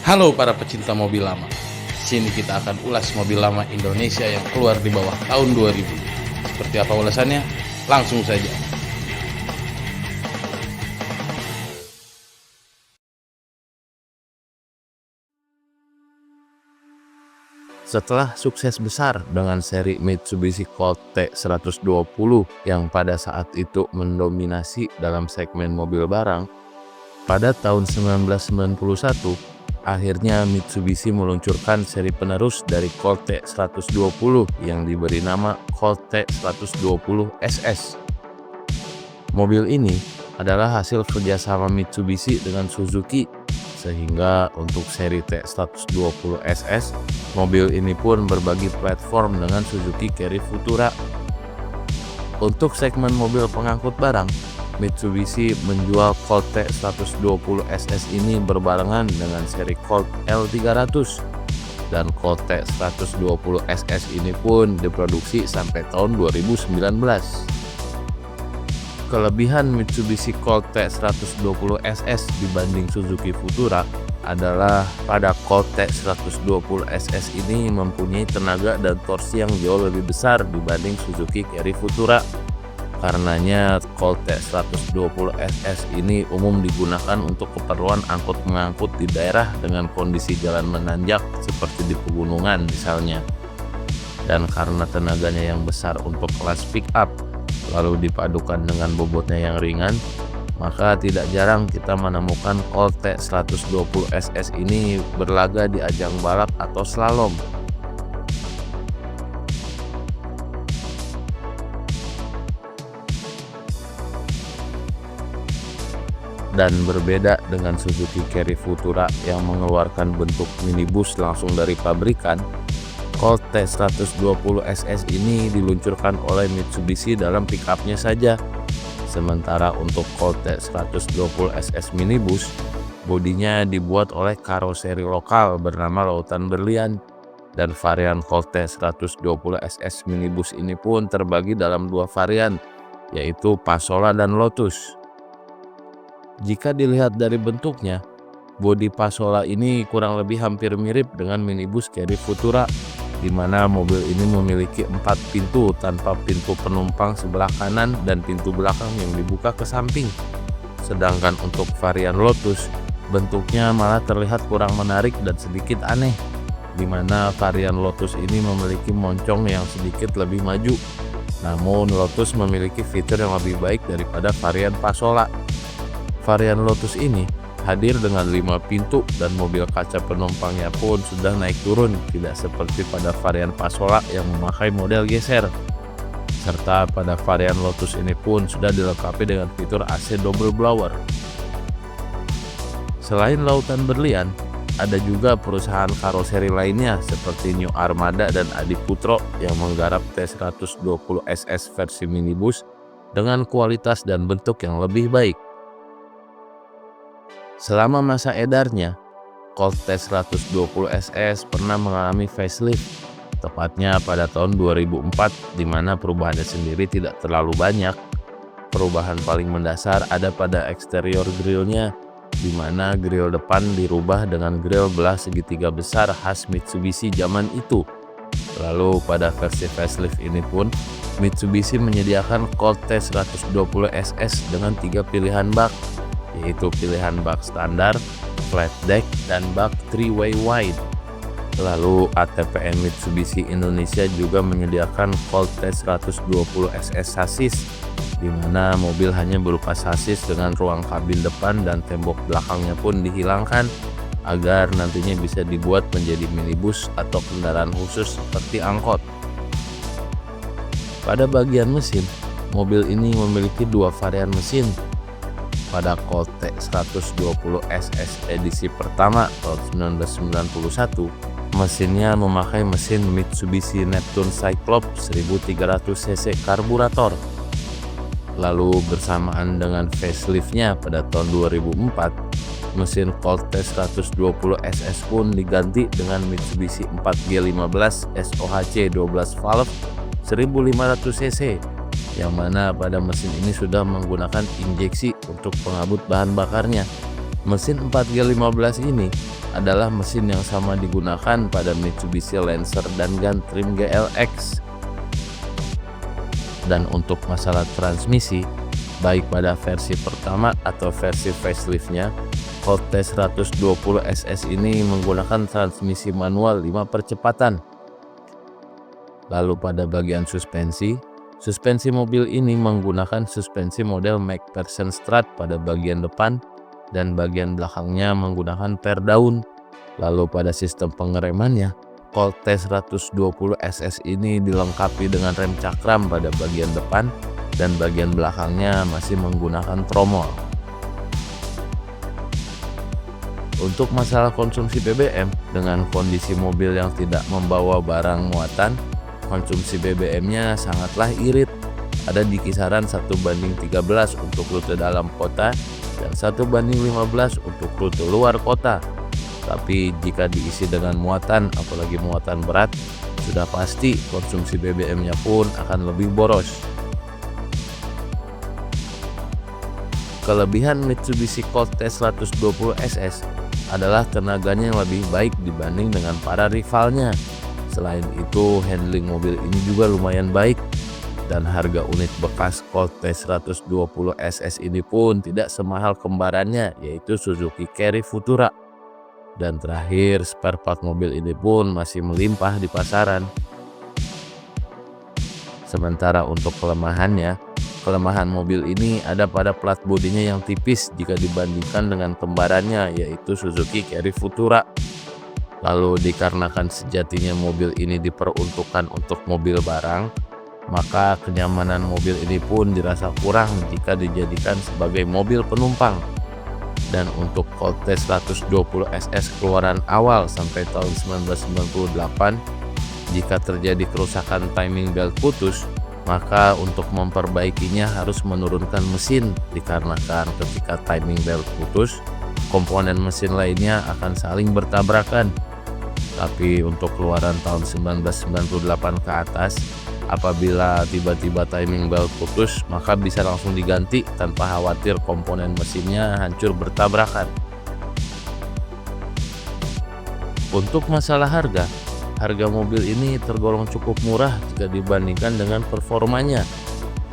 Halo para pecinta mobil lama. Sini kita akan ulas mobil lama Indonesia yang keluar di bawah tahun 2000. Seperti apa ulasannya? Langsung saja. Setelah sukses besar dengan seri Mitsubishi Colt T120 yang pada saat itu mendominasi dalam segmen mobil barang, pada tahun 1991, akhirnya Mitsubishi meluncurkan seri penerus dari Colt T120 yang diberi nama Colt T120 SS. Mobil ini adalah hasil kerjasama Mitsubishi dengan Suzuki, sehingga untuk seri T120 SS, mobil ini pun berbagi platform dengan Suzuki Carry Futura. Untuk segmen mobil pengangkut barang, Mitsubishi menjual Colt T120 SS ini berbarengan dengan seri Colt L300, dan Colt T120 SS ini pun diproduksi sampai tahun 2019. Kelebihan Mitsubishi Colt T120 SS dibanding Suzuki Futura adalah pada Colt T120 SS ini mempunyai tenaga dan torsi yang jauh lebih besar dibanding Suzuki Carry Futura. Karenanya Colt T120 SS ini umum digunakan untuk keperluan angkut mengangkut di daerah dengan kondisi jalan menanjak seperti di pegunungan misalnya. Dan karena tenaganya yang besar untuk kelas pick up, lalu dipadukan dengan bobotnya yang ringan, maka tidak jarang kita menemukan Colt T120 SS ini berlaga di ajang balap atau slalom. Dan berbeda dengan Suzuki Carry Futura yang mengeluarkan bentuk minibus langsung dari pabrikan, Colt T120 SS ini diluncurkan oleh Mitsubishi dalam pickupnya saja. Sementara untuk Colt T120 SS minibus, bodinya dibuat oleh karoseri lokal bernama Lautan Berlian, dan varian Colt T120 SS minibus ini pun terbagi dalam dua varian, yaitu Pasola dan Lotus. Jika dilihat dari bentuknya, bodi Pasola ini kurang lebih hampir mirip dengan minibus Carry Futura, di mana mobil ini memiliki 4 pintu tanpa pintu penumpang sebelah kanan dan pintu belakang yang dibuka ke samping. Sedangkan untuk varian Lotus, bentuknya malah terlihat kurang menarik dan sedikit aneh, di mana varian Lotus ini memiliki moncong yang sedikit lebih maju. Namun Lotus memiliki fitur yang lebih baik daripada varian Pasola. Varian Lotus ini hadir dengan 5 pintu dan mobil kaca penumpangnya pun sudah naik turun, tidak seperti pada varian Pasola yang memakai model geser. Serta pada varian Lotus ini pun sudah dilengkapi dengan fitur AC double blower. Selain Lautan Berlian, ada juga perusahaan karoseri lainnya seperti New Armada dan Adiputro yang menggarap T120 SS versi minibus dengan kualitas dan bentuk yang lebih baik. Selama masa edarnya, Colt T120 SS pernah mengalami facelift, tepatnya pada tahun 2004, di mana perubahannya sendiri tidak terlalu banyak. Perubahan paling mendasar ada pada eksterior grillnya, di mana grill depan dirubah dengan grill belah segitiga besar khas Mitsubishi zaman itu. Lalu pada versi facelift ini pun, Mitsubishi menyediakan Colt T120 SS dengan 3 pilihan bak, yaitu pilihan bak standar, flat deck, dan bak 3-way wide. Lalu ATPM Mitsubishi Indonesia juga menyediakan Colt T120 SS sasis, di mana mobil hanya berupa sasis dengan ruang kabin depan dan tembok belakangnya pun dihilangkan, agar nantinya bisa dibuat menjadi minibus atau kendaraan khusus seperti angkot. Pada bagian mesin, mobil ini memiliki 2 varian mesin. Pada Colt T120 SS edisi pertama tahun 1991, mesinnya memakai mesin Mitsubishi Neptune Cyclops 1300 cc karburator. Lalu bersamaan dengan faceliftnya pada tahun 2004, mesin Colt T120 SS pun diganti dengan Mitsubishi 4G15 SOHC 12 valve 1500 cc, yang mana pada mesin ini sudah menggunakan injeksi untuk pengabut bahan bakarnya. Mesin 4G15 ini adalah mesin yang sama digunakan pada Mitsubishi Lancer dan Gantrim GLX. Dan untuk masalah transmisi, baik pada versi pertama atau versi faceliftnya, Colt T120 SS ini menggunakan transmisi manual 5 percepatan. Lalu pada bagian suspensi mobil ini menggunakan suspensi model McPherson Strut pada bagian depan dan bagian belakangnya menggunakan per daun. Lalu pada sistem pengeremannya, Colt T120 SS ini dilengkapi dengan rem cakram pada bagian depan dan bagian belakangnya masih menggunakan tromol. Untuk masalah konsumsi BBM, dengan kondisi mobil yang tidak membawa barang muatan, konsumsi BBM-nya sangatlah irit. Ada di kisaran 1:13 untuk rute dalam kota dan 1:15 untuk rute luar kota. Tapi jika diisi dengan muatan, apalagi muatan berat, sudah pasti konsumsi BBM-nya pun akan lebih boros. Kelebihan Mitsubishi Colt T120 SS adalah tenaganya yang lebih baik dibanding dengan para rivalnya. Selain itu, handling mobil ini juga lumayan baik. Dan harga unit bekas Colt T120 SS ini pun tidak semahal kembarannya, yaitu Suzuki Carry Futura. Dan terakhir, spare part mobil ini pun masih melimpah di pasaran. Sementara untuk kelemahan mobil ini ada pada plat bodinya yang tipis jika dibandingkan dengan kembarannya, yaitu Suzuki Carry Futura. Lalu dikarenakan sejatinya mobil ini diperuntukkan untuk mobil barang, maka kenyamanan mobil ini pun dirasa kurang jika dijadikan sebagai mobil penumpang. Dan untuk Colt T120 SS keluaran awal sampai tahun 1998, jika terjadi kerusakan timing belt putus, maka untuk memperbaikinya harus menurunkan mesin, dikarenakan ketika timing belt putus, komponen mesin lainnya akan saling bertabrakan. Tapi untuk keluaran tahun 1998 ke atas, apabila tiba-tiba timing belt putus, maka bisa langsung diganti tanpa khawatir komponen mesinnya hancur bertabrakan. Untuk masalah harga mobil ini tergolong cukup murah jika dibandingkan dengan performanya.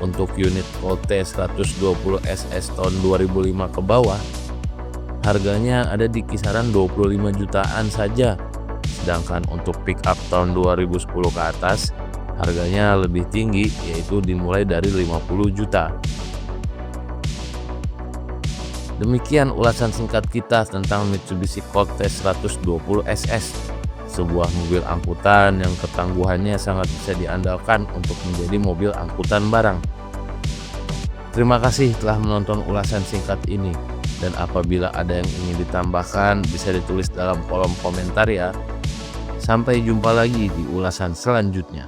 Untuk unit Colt T120 SS tahun 2005 ke bawah, harganya ada di kisaran 25 jutaan saja. Sedangkan untuk pick up tahun 2010 ke atas, harganya lebih tinggi, yaitu dimulai dari 50 juta. Demikian ulasan singkat kita tentang Mitsubishi Colt T120 SS, sebuah mobil angkutan yang ketangguhannya sangat bisa diandalkan untuk menjadi mobil angkutan barang. Terima kasih telah menonton ulasan singkat ini, dan apabila ada yang ingin ditambahkan bisa ditulis dalam kolom komentar ya. Sampai jumpa lagi di ulasan selanjutnya.